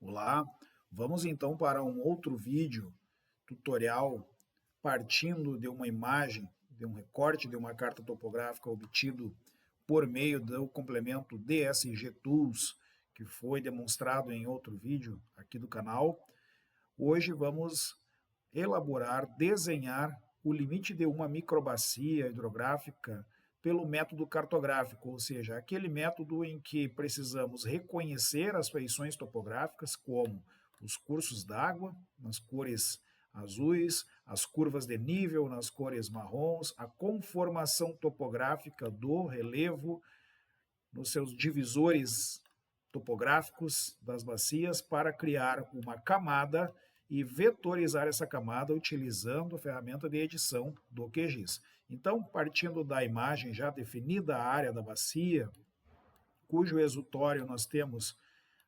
Olá, vamos então para um outro vídeo tutorial partindo de uma imagem, de um recorte de uma carta topográfica obtido por meio do complemento DSG Tools, que foi demonstrado em outro vídeo aqui do canal. Hoje vamos elaborar, desenhar o limite de uma microbacia hidrográfica pelo método cartográfico, ou seja, aquele método em que precisamos reconhecer as feições topográficas, como os cursos d'água, nas cores azuis, as curvas de nível nas cores marrons, a conformação topográfica do relevo nos seus divisores topográficos das bacias para criar uma camada e vetorizar essa camada utilizando a ferramenta de edição do QGIS. Então, partindo da imagem já definida a área da bacia, cujo exutório nós temos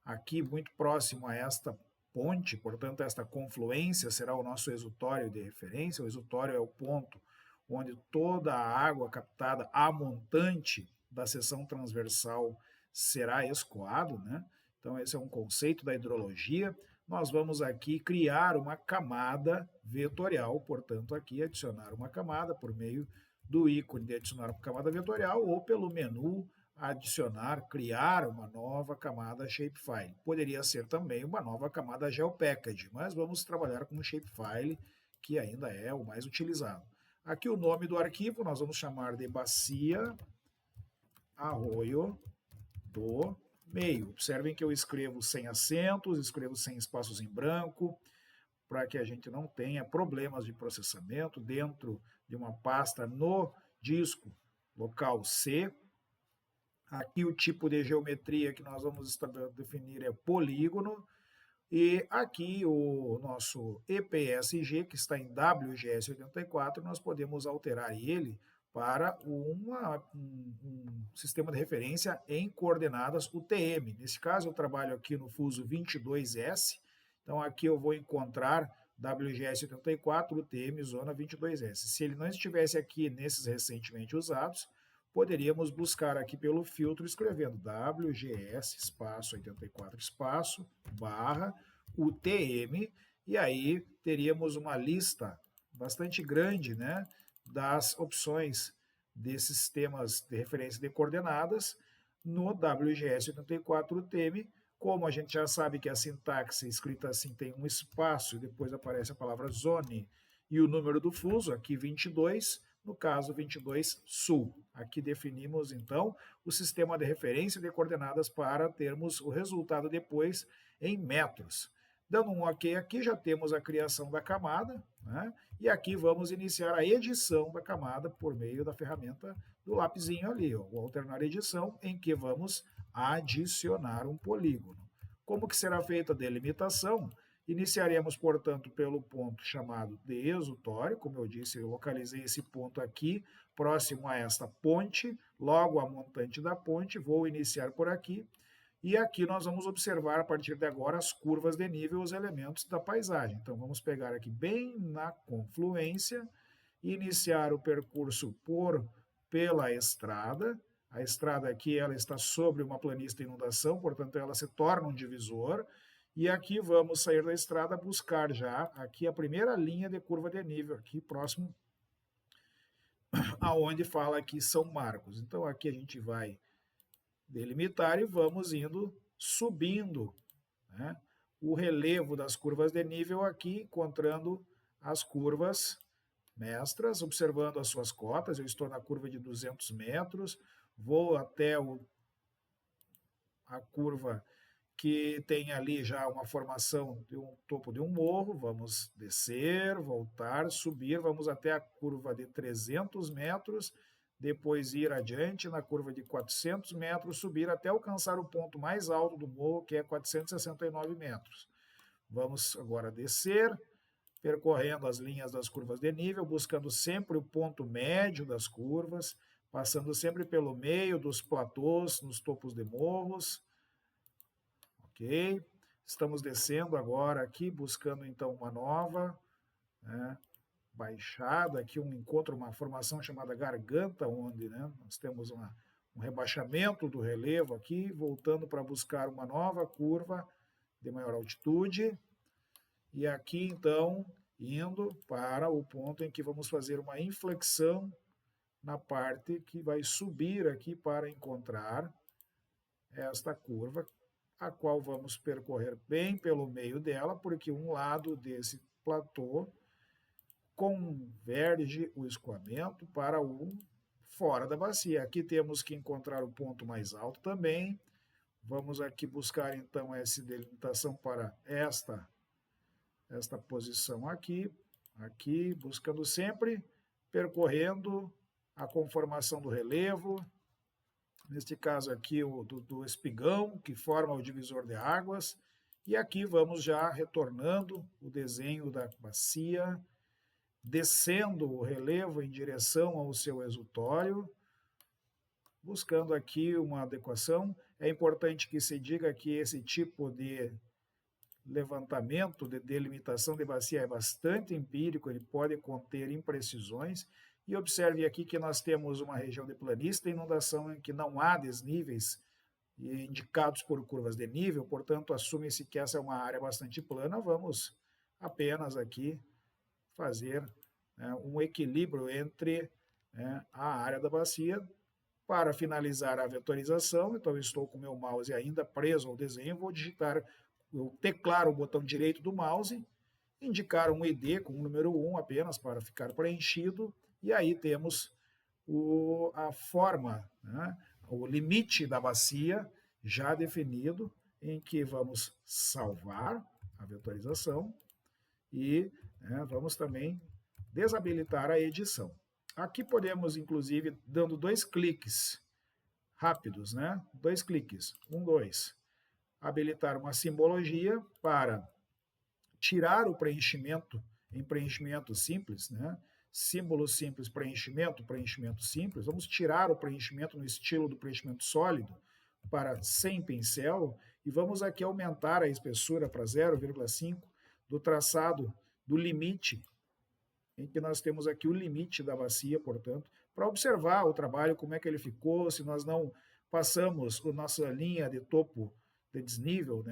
aqui muito próximo a esta ponte, portanto, esta confluência será o nosso exutório de referência. O exutório é o ponto onde toda a água captada a montante da seção transversal será escoado, né? Então, esse é um conceito da hidrologia. Nós vamos aqui criar uma camada vetorial, portanto, aqui adicionar uma camada por meio do ícone de adicionar uma camada vetorial ou pelo menu adicionar, criar uma nova camada shapefile. Poderia ser também uma nova camada geopackage, mas vamos trabalhar com o shapefile, que ainda é o mais utilizado. Aqui o nome do arquivo nós vamos chamar de bacia arroio do meio. Observem que eu escrevo sem acentos, escrevo sem espaços em branco, para que a gente não tenha problemas de processamento dentro de uma pasta no disco local C. Aqui o tipo de geometria que nós vamos definir é polígono. E aqui o nosso EPSG, que está em WGS84, nós podemos alterar ele para um sistema de referência em coordenadas UTM. Nesse caso, eu trabalho aqui no fuso 22S, então aqui eu vou encontrar WGS84, UTM, zona 22S. Se ele não estivesse aqui nesses recentemente usados, poderíamos buscar aqui pelo filtro escrevendo WGS espaço 84 espaço barra UTM, e aí teríamos uma lista bastante grande, né, das opções desses sistemas de referência de coordenadas no WGS 84 UTM. Como a gente já sabe que a sintaxe escrita assim tem um espaço e depois aparece a palavra zone e o número do fuso, aqui 22, no caso 22 sul. Aqui definimos então o sistema de referência de coordenadas para termos o resultado depois em metros. Dando um OK aqui, já temos a criação da camada, né? E aqui vamos iniciar a edição da camada por meio da ferramenta do lapisinho ali, ó, o alternar edição, em que vamos adicionar um polígono. Como que será feita a delimitação? Iniciaremos, portanto, pelo ponto chamado de exutório. Como eu disse, eu localizei esse ponto aqui, próximo a esta ponte, logo a montante da ponte, vou iniciar por aqui. E aqui nós vamos observar, a partir de agora, as curvas de nível, os elementos da paisagem. Então, vamos pegar aqui bem na confluência, iniciar o percurso pela estrada. A estrada aqui ela está sobre uma planície de inundação, portanto, ela se torna um divisor. E aqui vamos sair da estrada, buscar já aqui a primeira linha de curva de nível, aqui próximo aonde fala aqui São Marcos. Então, aqui a gente vai delimitar e vamos indo subindo, né, o relevo das curvas de nível aqui, encontrando as curvas mestras, observando as suas cotas. Eu estou na curva de 200 metros, vou até a curva que tem ali já uma formação de um topo de um morro, vamos descer, voltar, subir, vamos até a curva de 300 metros, depois ir adiante na curva de 400 metros, subir até alcançar o ponto mais alto do morro, que é 469 metros. Vamos agora descer, percorrendo as linhas das curvas de nível, buscando sempre o ponto médio das curvas, passando sempre pelo meio dos platôs, nos topos de morros. Ok? Estamos descendo agora aqui, buscando então uma nova, né, baixada, aqui uma formação chamada garganta, onde, né, nós temos um rebaixamento do relevo aqui, voltando para buscar uma nova curva de maior altitude, e aqui então indo para o ponto em que vamos fazer uma inflexão na parte que vai subir aqui para encontrar esta curva, a qual vamos percorrer bem pelo meio dela, porque um lado desse platô converge o escoamento para o fora da bacia. Aqui temos que encontrar o ponto mais alto também. Vamos aqui buscar então essa delimitação para esta posição aqui, buscando sempre percorrendo a conformação do relevo, neste caso aqui do espigão, que forma o divisor de águas, e aqui vamos já retornando o desenho da bacia, descendo o relevo em direção ao seu exutório, buscando aqui uma adequação. É importante que se diga que esse tipo de levantamento, de delimitação de bacia é bastante empírico, ele pode conter imprecisões. E observe aqui que nós temos uma região de planície de inundação em que não há desníveis indicados por curvas de nível, portanto, assume-se que essa é uma área bastante plana. Vamos apenas aqui fazer um equilíbrio entre a área da bacia. Para finalizar a vetorização, então eu estou com o meu mouse ainda preso ao desenho, vou digitar, eu teclar o botão direito do mouse, indicar um ID com o número 1 apenas para ficar preenchido, e aí temos a forma, o limite da bacia já definido, em que vamos salvar a vetorização e vamos também desabilitar a edição. Aqui podemos, inclusive, dando 2 cliques rápidos, 2 cliques, 1, 2, habilitar uma simbologia para tirar o preenchimento em preenchimento simples, símbolo simples, preenchimento, preenchimento simples. Vamos tirar o preenchimento no estilo do preenchimento sólido para sem pincel e vamos aqui aumentar a espessura para 0,5 do traçado do limite, em que nós temos aqui o limite da bacia, portanto, para observar o trabalho, como é que ele ficou, se nós não passamos a nossa linha de topo de desnível,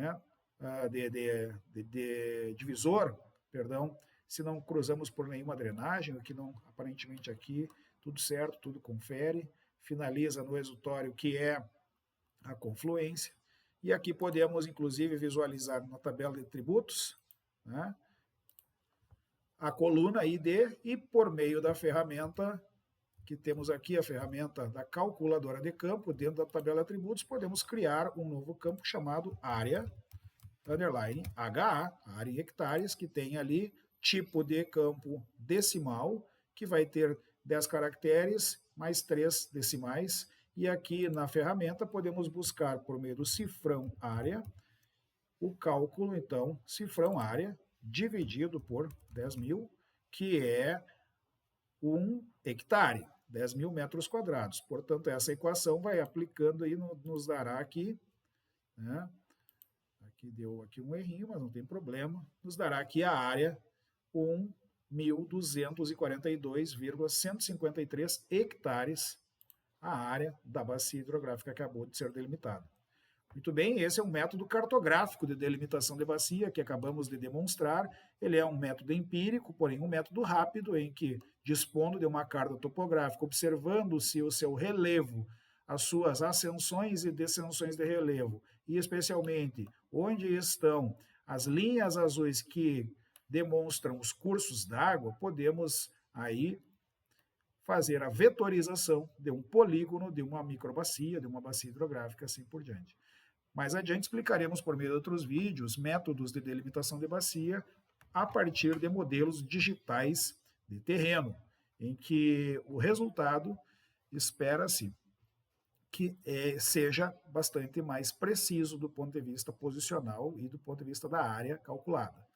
de divisor, perdão, se não cruzamos por nenhuma drenagem, o que não, aparentemente aqui, tudo certo, tudo confere, finaliza no exutório, que é a confluência, e aqui podemos, inclusive, visualizar na tabela de tributos, a coluna ID, e por meio da ferramenta, que temos aqui a ferramenta da calculadora de campo, dentro da tabela de atributos, podemos criar um novo campo chamado área, underline HA, área em hectares, que tem ali tipo de campo decimal, que vai ter 10 caracteres, mais 3 decimais, e aqui na ferramenta podemos buscar por meio do cifrão área, o cálculo, então, cifrão área, dividido por 10.000, que é 1 hectare, 10.000 metros quadrados. Portanto, essa equação vai aplicando aí, nos dará aqui, aqui deu aqui um errinho, mas não tem problema, nos dará aqui a área 1.242,153 hectares, a área da bacia hidrográfica que acabou de ser delimitada. Muito bem, esse é um método cartográfico de delimitação de bacia que acabamos de demonstrar. Ele é um método empírico, porém um método rápido, em que, dispondo de uma carta topográfica, observando-se o seu relevo, as suas ascensões e descensões de relevo, e especialmente onde estão as linhas azuis que demonstram os cursos d'água, podemos aí fazer a vetorização de um polígono, de uma microbacia, de uma bacia hidrográfica, assim por diante. Mais adiante explicaremos por meio de outros vídeos métodos de delimitação de bacia a partir de modelos digitais de terreno, em que o resultado espera-se que seja bastante mais preciso do ponto de vista posicional e do ponto de vista da área calculada,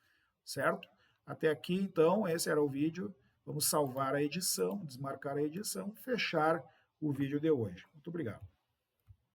certo? Até aqui, então, esse era o vídeo. Vamos salvar a edição, desmarcar a edição, fechar o vídeo de hoje. Muito obrigado.